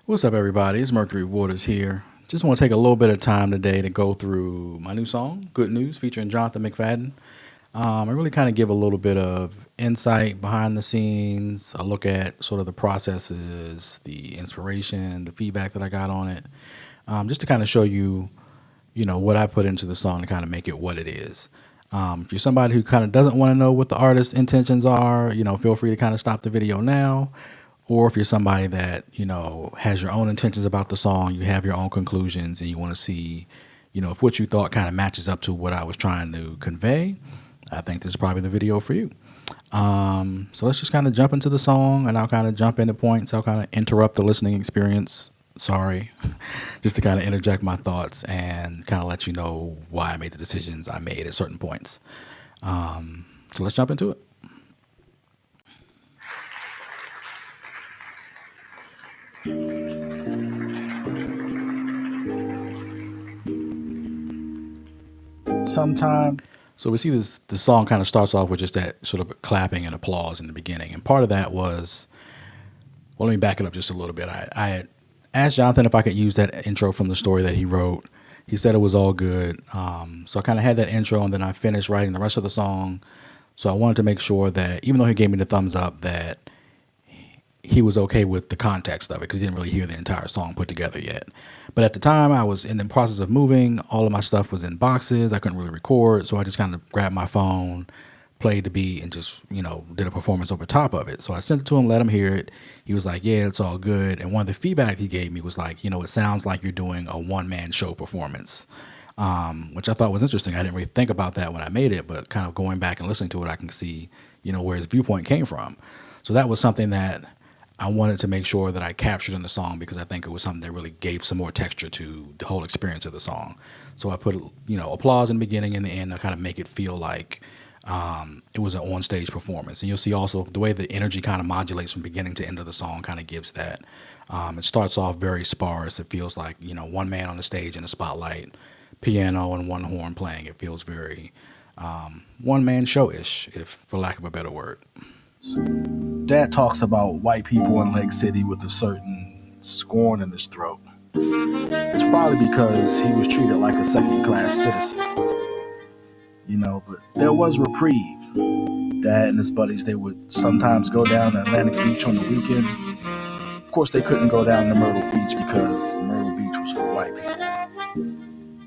What's up, everybody? It's Mercury Waters here. Just want to take a little bit of time today to go through my new song, Good News, featuring Jonathan McFadden. I really kind of give a little bit of insight behind the scenes, a look at sort of the processes, the inspiration, the feedback that I got on it, just to kind of show you, what I put into the song to kind of make it what it is. If you're somebody who kind of doesn't want to know what the artist's intentions are, feel free to kind of stop the video now. Or if you're somebody that, has your own intentions about the song, you have your own conclusions and you want to see, if what you thought kind of matches up to what I was trying to convey, I think this is probably the video for you. So let's just kind of jump into the song and I'll kind of jump into points. I'll kind of interrupt the listening experience. Sorry, just to kind of interject my thoughts and kind of let you know why I made the decisions I made at certain points. So let's jump into it. Sometime. So we see the song kind of starts off with just that sort of clapping and applause in the beginning. And part of that was, well, let me back it up just a little bit. I had asked Jonathan if I could use that intro from the story that he wrote. He said it was all good. So I kind of had that intro and then I finished writing the rest of the song. So I wanted to make sure that even though he gave me the thumbs up, that he was okay with the context of it because he didn't really hear the entire song put together yet. But at the time, I was in the process of moving. All of my stuff was in boxes. I couldn't really record. So I just kind of grabbed my phone, played the beat, and just, did a performance over top of it. So I sent it to him, let him hear it. He was like, yeah, it's all good. And one of the feedback he gave me was like, it sounds like you're doing a one-man show performance, which I thought was interesting. I didn't really think about that when I made it, but kind of going back and listening to it, I can see, where his viewpoint came from. So that was something that I wanted to make sure that I captured in the song because I think it was something that really gave some more texture to the whole experience of the song. So I put, applause in the beginning and the end to kind of make it feel like it was an on-stage performance. And you'll see also the way the energy kind of modulates from beginning to end of the song kind of gives that. It starts off very sparse. It feels like, one man on the stage in a spotlight, piano and one horn playing. It feels very one-man show-ish, if for lack of a better word. Dad talks about white people in Lake City with a certain scorn in his throat. It's probably because he was treated like a second-class citizen. But there was reprieve. Dad and his buddies, they would sometimes go down to Atlantic Beach on the weekend. Of course, they couldn't go down to Myrtle Beach because Myrtle Beach was for white people.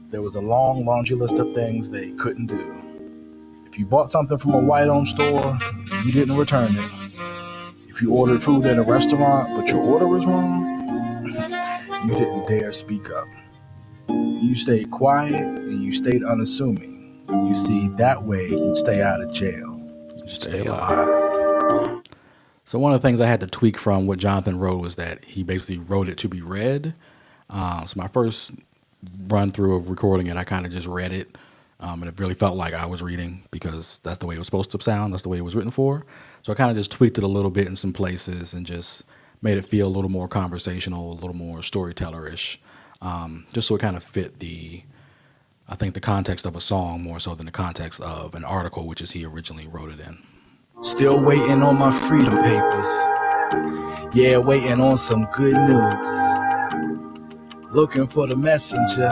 There was a long laundry list of things they couldn't do. If you bought something from a white-owned store, you didn't return it. If you ordered food at a restaurant, but your order was wrong, you didn't dare speak up. You stayed quiet and you stayed unassuming. You see, that way you'd stay out of jail. You'd stay alive. So one of the things I had to tweak from what Jonathan wrote was that he basically wrote it to be read. So my first run through of recording it, I kind of just read it. And it really felt like I was reading because that's the way it was supposed to sound. That's the way it was written for. So I kind of just tweaked it a little bit in some places and just made it feel a little more conversational, a little more storyteller-ish, just so it kind of fit the context of a song more so than the context of an article, which is he originally wrote it in. Still waiting on my freedom papers. Yeah, waiting on some good news. Looking for the messenger.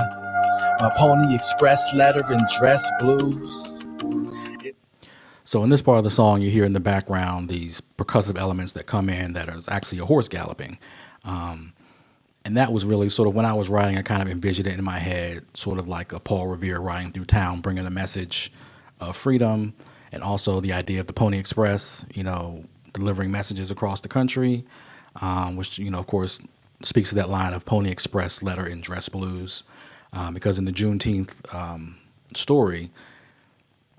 My Pony Express letter in dress blues. So in this part of the song, you hear in the background these percussive elements that come in that is actually a horse galloping. And that was really sort of when I was writing, I kind of envisioned it in my head, sort of like a Paul Revere riding through town, bringing a message of freedom and also the idea of the Pony Express, delivering messages across the country, which, of course, speaks to that line of Pony Express letter in dress blues. Because in the Juneteenth story,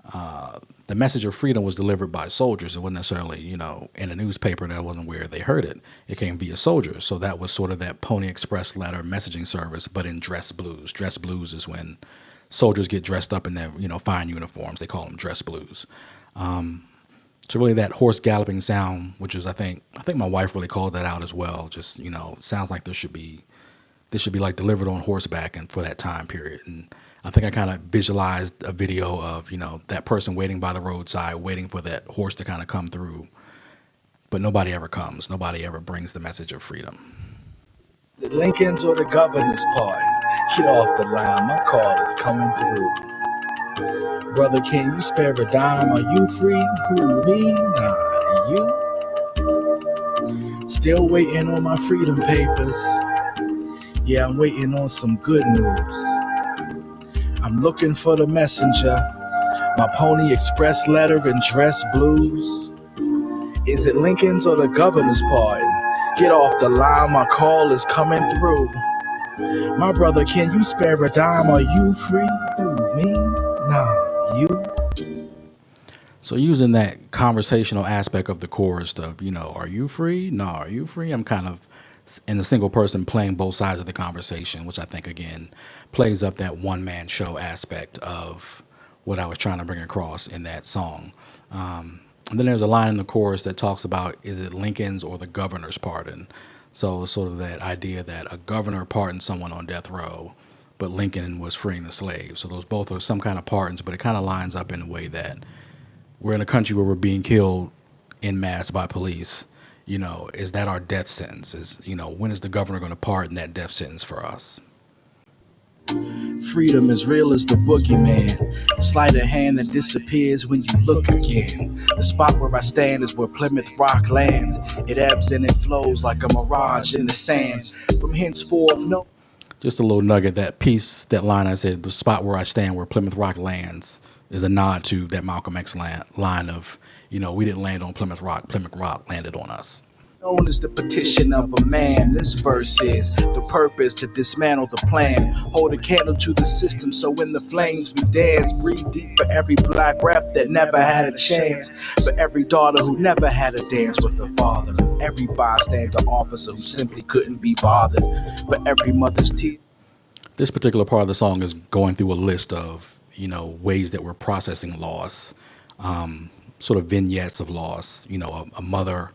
the message of freedom was delivered by soldiers. It wasn't necessarily, in a newspaper. That wasn't where they heard it. It came via soldiers. So that was sort of that Pony Express letter messaging service, but in dress blues. Dress blues is when soldiers get dressed up in their, fine uniforms. They call them dress blues. So really that horse galloping sound, which is, I think my wife really called that out as well. Just, sounds like this should be like delivered on horseback and for that time period. And I think I kind of visualized a video of, that person waiting by the roadside, waiting for that horse to kind of come through. But nobody ever comes. Nobody ever brings the message of freedom. The Lincoln's or the governor's pardon. Get off the line, my call is coming through. Brother, can you spare a dime? Are you free? Who, me? Nah, you? Still waiting on my freedom papers. Yeah, I'm waiting on some good news. I'm looking for the messenger. My Pony Express letter and dress blues. Is it Lincoln's or the governor's pardon? Get off the line, my call is coming through. My brother, can you spare a dime? Are you free? Who, me? Nah, you? So using that conversational aspect of the chorus of, are you free? No, are you free? I'm kind of in a single person playing both sides of the conversation, which I think again plays up that one man show aspect of what I was trying to bring across in that song. And then there's a line in the chorus that talks about, is it Lincoln's or the governor's pardon? So sort of that idea that a governor pardoned someone on death row, but Lincoln was freeing the slaves. So those both are some kind of pardons, but it kind of lines up in a way that we're in a country where we're being killed en masse by police. Is that our death sentence? When is the governor going to pardon that death sentence for us? Freedom is real as the boogeyman. Sleight of hand that disappears when you look again. The spot where I stand is where Plymouth Rock lands. It ebbs and it flows like a mirage in the sand. From henceforth, no. Just a little nugget, that piece, that line I said, the spot where I stand, where Plymouth Rock lands, is a nod to that Malcolm X line of, we didn't land on Plymouth Rock landed on us. Known as the petition of a man, this verse is the purpose to dismantle the plan. Hold a candle to the system so in the flames we dance. Breathe deep for every black rep that never had a chance. For every daughter who never had a dance with her father. Every bystander officer who simply couldn't be bothered. For every mother's tears. This particular part of the song is going through a list of, ways that we're processing loss, sort of vignettes of loss. A mother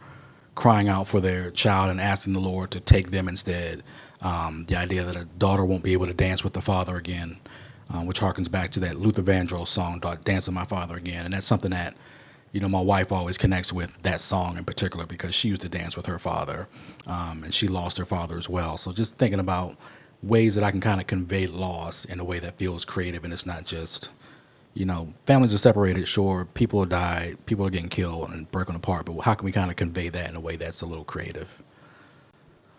crying out for their child and asking the Lord to take them instead. The idea that a daughter won't be able to dance with the father again, which harkens back to that Luther Vandross song, Dance with My Father Again. And that's something that, my wife always connects with that song in particular because she used to dance with her father, and she lost her father as well. So just thinking about ways that I can kind of convey loss in a way that feels creative and it's not just, families are separated, sure, people died, people are getting killed and broken apart, but how can we kind of convey that in a way that's a little creative?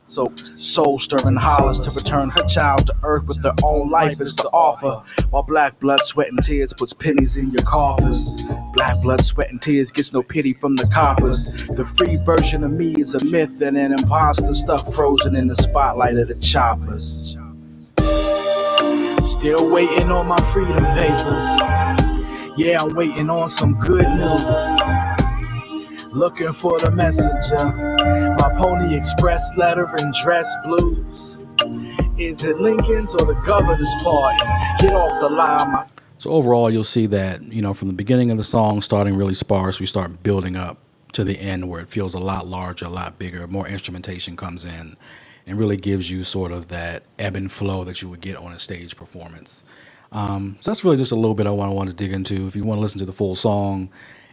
So soul-stirring hollers to return her child to earth with their own life is the offer. While black blood, sweat, and tears puts pennies in your coffers. Black blood, sweat, and tears gets no pity from the coppers. The free version of me is a myth and an imposter stuck frozen in the spotlight of the choppers. Still waiting on my freedom papers. Yeah, I'm waiting on some good news. Looking for the messenger. My Pony Express letter and dress blues. Is it Lincoln's or the governor's pardon? Get off the line. So overall, you'll see that, from the beginning of the song, starting really sparse, we start building up to the end where it feels a lot larger, a lot bigger, more instrumentation comes in and really gives you sort of that ebb and flow that you would get on a stage performance. So that's really just a little bit I want to dig into. If you want to listen to the full song,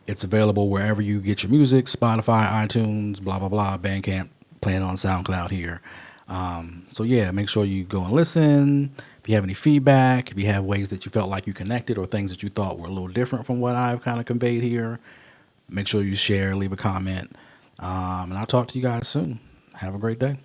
it's available wherever you get your music, Spotify, iTunes, blah, blah, blah, Bandcamp, playing on SoundCloud here. So yeah, make sure you go and listen. If you have any feedback, if you have ways that you felt like you connected or things that you thought were a little different from what I've kind of conveyed here, make sure you share, leave a comment. And I'll talk to you guys soon. Have a great day.